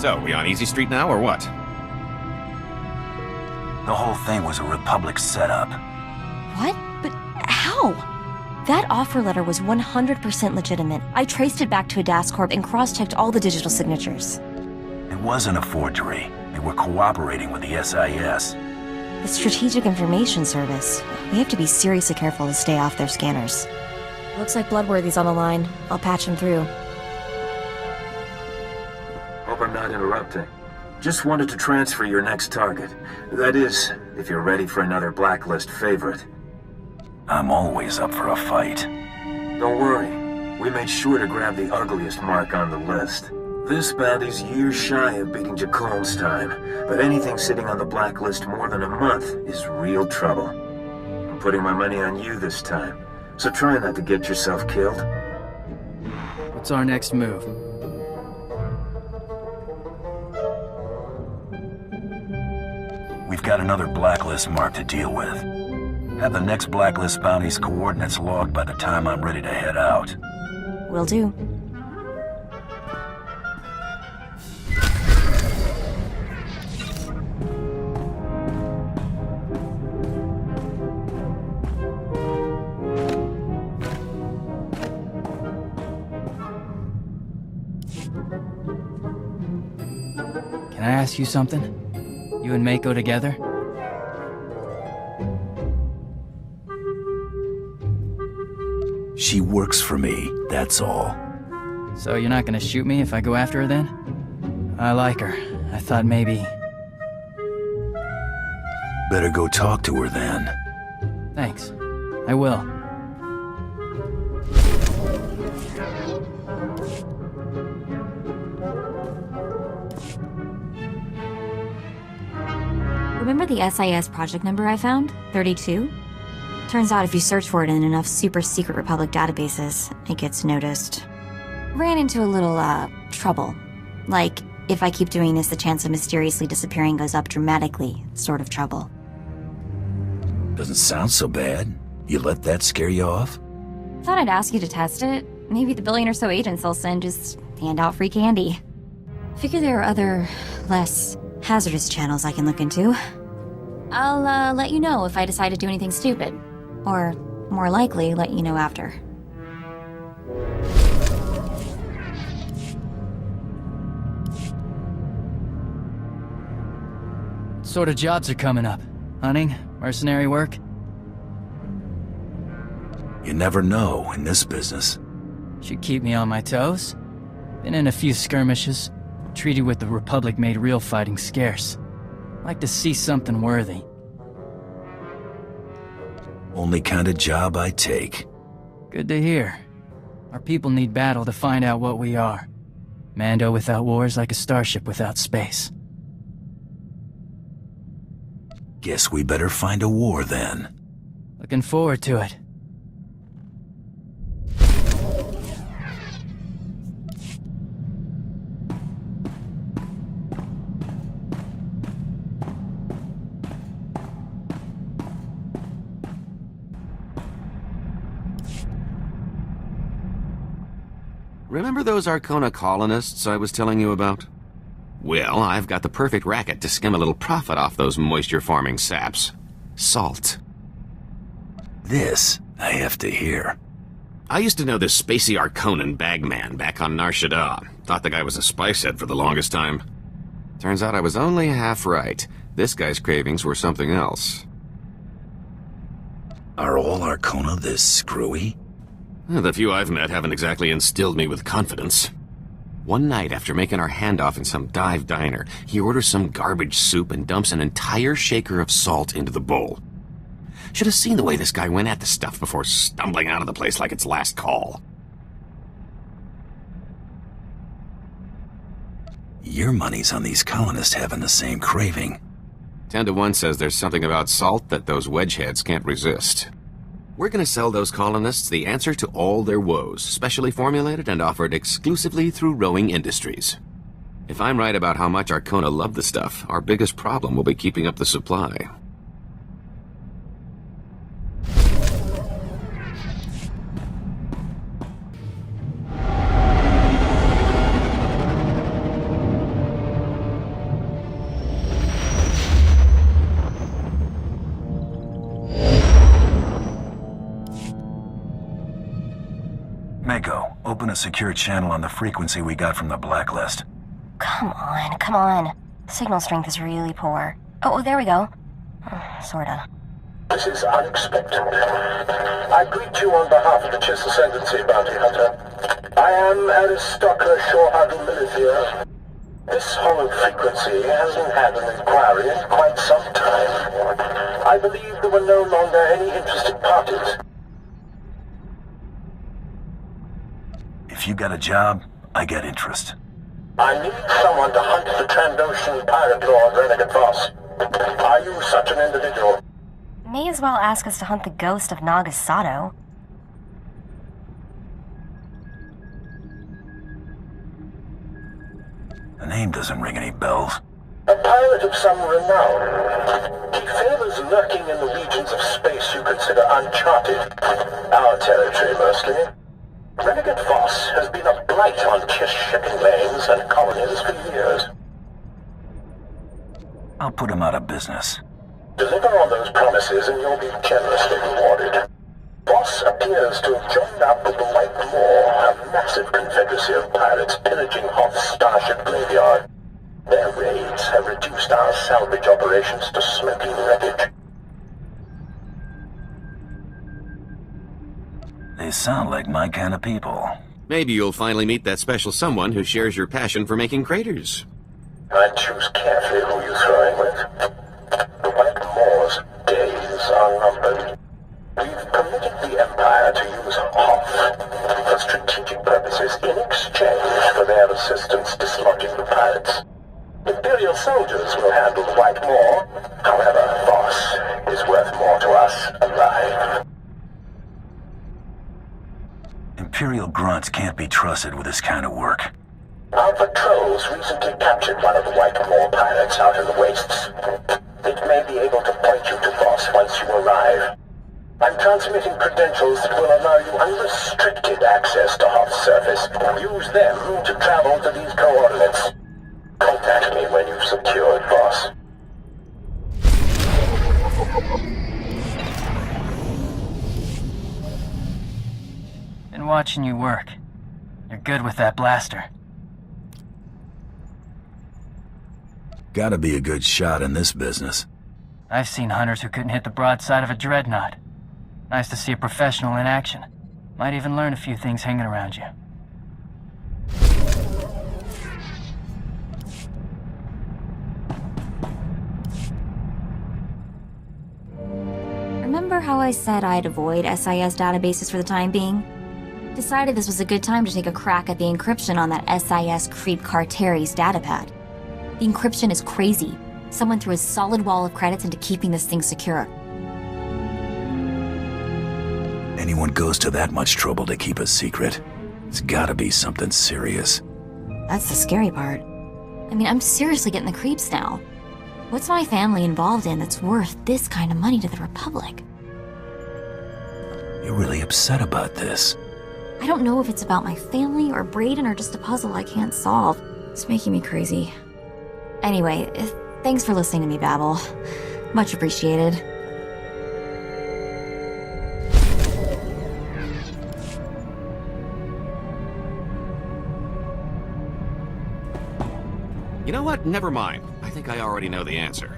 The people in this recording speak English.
So, we on Easy Street now, or what? The whole thing was a Republic setup. What? But how? That offer letter was 100% legitimate. I traced it back to a DAS Corp and cross-checked all the digital signatures. It wasn't a forgery. They were cooperating with the SIS. The Strategic Information Service. We have to be seriously careful to stay off their scanners. Looks like Bloodworthy's on the line. I'll patch him through. Hope I'm not interrupting. Just wanted to transfer your next target. That is, if you're ready for another blacklist favorite. I'm always up for a fight. Don't worry. We made sure to grab the ugliest mark on the list. This bounty's years shy of beating Jacone's time, but anything sitting on the blacklist more than a month is real trouble. I'm putting my money on you this time, so try not to get yourself killed. What's our next move? We've got another blacklist mark to deal with. Have the next blacklist bounty's coordinates logged by the time I'm ready to head out. Will do. Can I ask you something? You and Mako together? She works for me, that's all. So you're not gonna shoot me if I go after her then? I like her. I thought maybe... Better go talk to her then. Thanks. I will. Remember the SIS project number I found? 32? Turns out if you search for it in enough super secret Republic databases, it gets noticed. Ran into a little, trouble. Like, if I keep doing this, the chance of mysteriously disappearing goes up dramatically, sort of trouble. Doesn't sound so bad. You let that scare you off? Thought I'd ask you to test it. Maybe the billion or so agents I'll send just hand out free candy. Figure there are other, less hazardous channels I can look into. I'll, let you know if I decide to do anything stupid. Or, more likely, let you know after. What sort of jobs are coming up? Hunting? Mercenary work? You never know in this business. Should keep me on my toes. Been in a few skirmishes. Treaty with the Republic made real fighting scarce. Like to see something worthy. Only kind of job I take. Good to hear. Our people need battle to find out what we are. Mando without war is like a starship without space. Guess we better find a war then. Looking forward to it. Remember those Arcona colonists I was telling you about? Well, I've got the perfect racket to skim a little profit off those moisture-farming saps. Salt. This, I have to hear. I used to know this spacey Arconan bagman back on Nar Shaddaa. Thought the guy was a spice head for the longest time. Turns out I was only half right. This guy's cravings were something else. Are all Arcona this screwy? The few I've met haven't exactly instilled me with confidence. One night after making our handoff in some dive diner, he orders some garbage soup and dumps an entire shaker of salt into the bowl. Should have seen the way this guy went at the stuff before stumbling out of the place like its last call. Your money's on these colonists having the same craving. 10 to 1 says there's something about salt that those wedgeheads can't resist. We're gonna sell those colonists the answer to all their woes, specially formulated and offered exclusively through Rowing Industries. If I'm right about how much Arcona love the stuff, our biggest problem will be keeping up the supply. a secure channel on the frequency we got from the blacklist. Come on, come on. Signal strength is really poor. Oh, there we go. Sorta. This is unexpected. I greet you on behalf of the Chiss Ascendancy, Bounty Hunter. I am Aristocra Shorehardle Milithier. This hollow frequency hasn't had an inquiry in quite some time. I believe there were no longer any interested parties. If you got a job, I get interest. I need someone to hunt the Trandoshan pirate lord Renegade Voss. Are you such an individual? May as well ask us to hunt the ghost of Nagasato. The name doesn't ring any bells. A pirate of some renown. He favors lurking in the regions of space you consider uncharted. Our territory, mostly. Renegade Voss has been a blight on Kish shipping lanes and colonies for years. I'll put him out of business. Deliver on those promises and you'll be generously rewarded. Voss appears to have joined up with the White Moor, a massive confederacy of pirates pillaging Hoth's starship graveyard. Their raids have reduced our salvage operations to smoking wreckage. They sound like my kind of people. Maybe you'll finally meet that special someone who shares your passion for making craters. I'd choose carefully who you throw in with. The White Moor's days are numbered. We've permitted the Empire to use Hoth for strategic purposes in exchange for their assistance dislodging the pirates. Imperial soldiers will handle the White Moor. However, Voss is worth more to us alive. Imperial grunts can't be trusted with this kind of work. Our patrols recently captured one of the White Moor pirates out in the wastes. It may be able to point you to Voss once you arrive. I'm transmitting credentials that will allow you unrestricted access to Hoth's surface. Use them to travel to these coordinates. Contact me when you've secured Voss. Been watching you work. You're good with that blaster. Gotta be a good shot in this business. I've seen hunters who couldn't hit the broadside of a dreadnought. Nice to see a professional in action. Might even learn a few things hanging around you. Remember how I said I'd avoid SIS databases for the time being? Decided this was a good time to take a crack at the encryption on that SIS creep Carteri's datapad. The encryption is crazy. Someone threw a solid wall of credits into keeping this thing secure. Anyone goes to that much trouble to keep a secret, it's gotta be something serious. That's the scary part. I mean, I'm seriously getting the creeps now. What's my family involved in that's worth this kind of money to the Republic? You're really upset about this. I don't know if it's about my family or Brayden or just a puzzle I can't solve. It's making me crazy. Anyway, thanks for listening to me babble. Much appreciated. You know what? Never mind. I think I already know the answer.